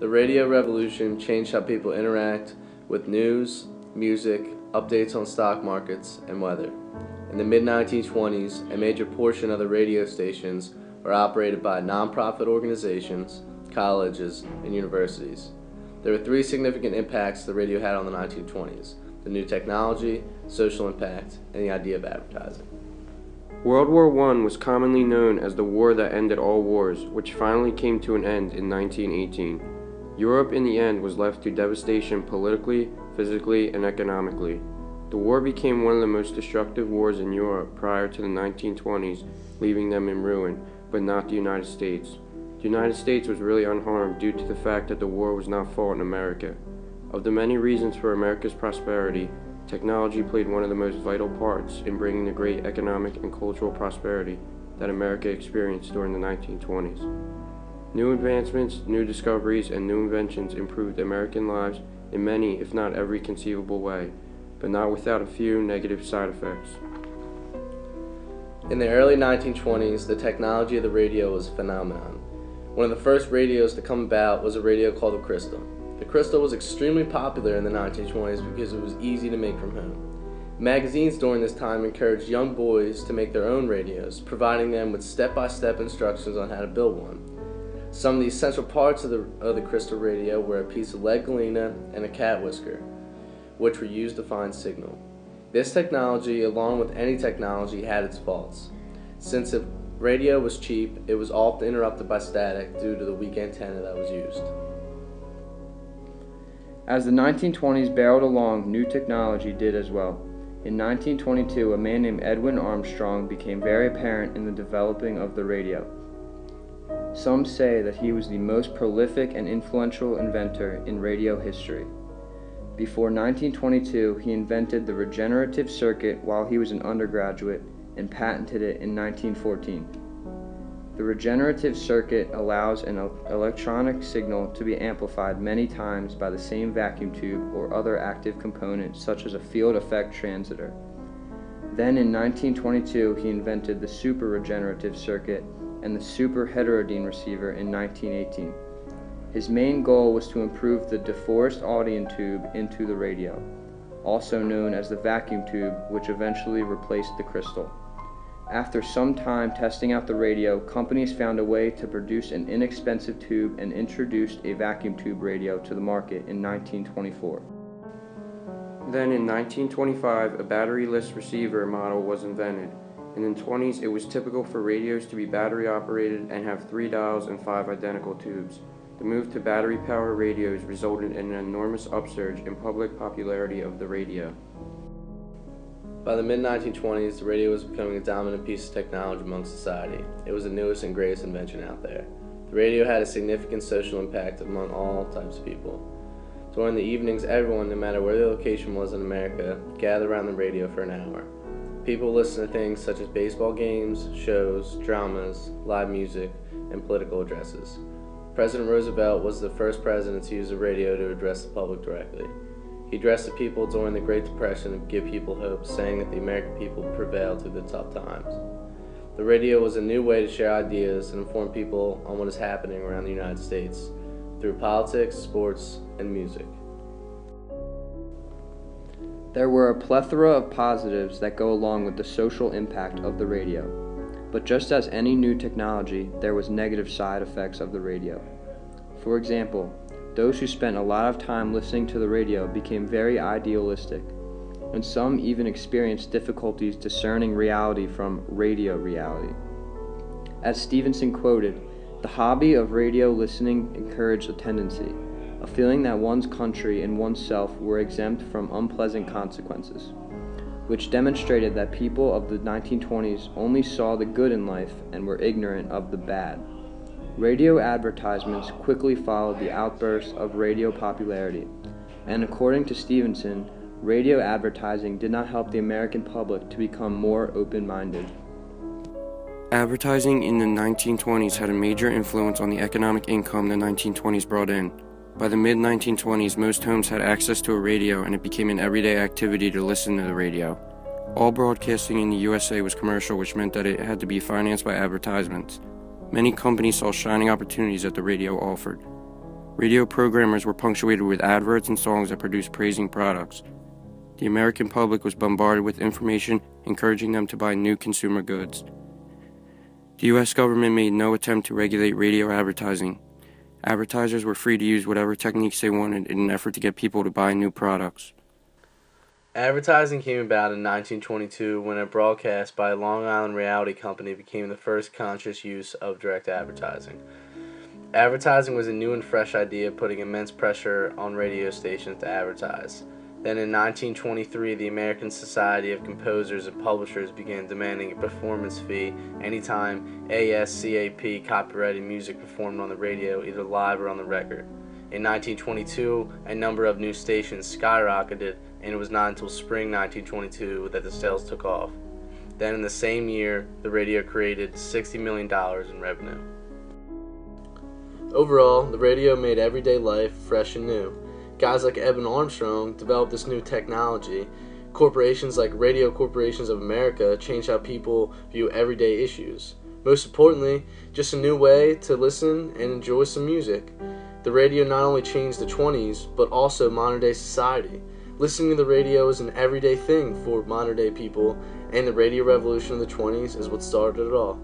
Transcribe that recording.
The radio revolution changed how people interact with news, music, updates on stock markets, and weather. In the mid-1920s, a major portion of the radio stations were operated by nonprofit organizations, colleges, and universities. There were three significant impacts the radio had on the 1920s: the new technology, social impact, and the idea of advertising. World War I was commonly known as the war that ended all wars, which finally came to an end in 1918. Europe in the end was left to devastation politically, physically, and economically. The war became one of the most destructive wars in Europe prior to the 1920s, leaving them in ruin, but not the United States. The United States was really unharmed due to the fact that the war was not fought in America. Of the many reasons for America's prosperity, technology played one of the most vital parts in bringing the great economic and cultural prosperity that America experienced during the 1920s. New advancements, new discoveries, and new inventions improved American lives in many, if not every conceivable way, but not without a few negative side effects. In the early 1920s, the technology of the radio was a phenomenon. One of the first radios to come about was a radio called the Crystal. The Crystal was extremely popular in the 1920s because it was easy to make from home. Magazines during this time encouraged young boys to make their own radios, providing them with step-by-step instructions on how to build one. Some of the essential parts of the Crystal radio were a piece of lead galena and a cat whisker, which were used to find signal. This technology, along with any technology, had its faults. Since the radio was cheap, it was often interrupted by static due to the weak antenna that was used. As the 1920s barreled along, new technology did as well. In 1922, a man named Edwin Armstrong became very apparent in the developing of the radio. Some say that he was the most prolific and influential inventor in radio history. Before 1922, he invented the regenerative circuit while he was an undergraduate and patented it in 1914. The regenerative circuit allows an electronic signal to be amplified many times by the same vacuum tube or other active component such as a field effect transmitter. Then in 1922 he invented the super regenerative circuit and the super heterodyne receiver in 1918. His main goal was to improve the DeForest audion tube into the radio, also known as the vacuum tube, which eventually replaced the Crystal. After some time testing out the radio, companies found a way to produce an inexpensive tube and introduced a vacuum tube radio to the market in 1924. Then in 1925, a batteryless receiver model was invented. In the 20s, it was typical for radios to be battery operated and have 3 dials and 5 identical tubes. The move to battery-powered radios resulted in an enormous upsurge in public popularity of the radio. By the mid-1920s, the radio was becoming a dominant piece of technology among society. It was the newest and greatest invention out there. The radio had a significant social impact among all types of people. During the evenings, everyone, no matter where their location was in America, gathered around the radio for an hour. People listened to things such as baseball games, shows, dramas, live music, and political addresses. President Roosevelt was the first president to use the radio to address the public directly. He addressed the people during the Great Depression to give people hope, saying that the American people prevailed through the tough times. The radio was a new way to share ideas and inform people on what is happening around the United States through politics, sports, and music. There were a plethora of positives that go along with the social impact of the radio. But just as any new technology, there was negative side effects of the radio. For example, those who spent a lot of time listening to the radio became very idealistic, and some even experienced difficulties discerning reality from radio reality. As Stevenson quoted, "The hobby of radio listening encouraged a tendency, a feeling that one's country and oneself were exempt from unpleasant consequences," which demonstrated that people of the 1920s only saw the good in life and were ignorant of the bad. Radio advertisements quickly followed the outburst of radio popularity, and according to Stevenson, radio advertising did not help the American public to become more open-minded. Advertising in the 1920s had a major influence on the economic income the 1920s brought in. By the mid-1920s, most homes had access to a radio, and it became an everyday activity to listen to the radio. All broadcasting in the USA was commercial, which meant that it had to be financed by advertisements. Many companies saw shining opportunities that the radio offered. Radio programmers were punctuated with adverts and songs that produced praising products. The American public was bombarded with information encouraging them to buy new consumer goods. The U.S. government made no attempt to regulate radio advertising. Advertisers were free to use whatever techniques they wanted in an effort to get people to buy new products. Advertising came about in 1922 when a broadcast by a Long Island reality company became the first conscious use of direct advertising. Advertising was a new and fresh idea, putting immense pressure on radio stations to advertise. Then in 1923, the American Society of Composers and Publishers began demanding a performance fee anytime ASCAP copyrighted music performed on the radio, either live or on the record. In 1922, a number of new stations skyrocketed, and it was not until spring 1922 that the sales took off. Then in the same year, the radio created $60 million in revenue. Overall, the radio made everyday life fresh and new. Guys like Edwin Armstrong developed this new technology. Corporations like Radio Corporations of America changed how people view everyday issues. Most importantly, just a new way to listen and enjoy some music. The radio not only changed the 20s, but also modern day society. Listening to the radio is an everyday thing for modern day people, and the radio revolution of the 20s is what started it all.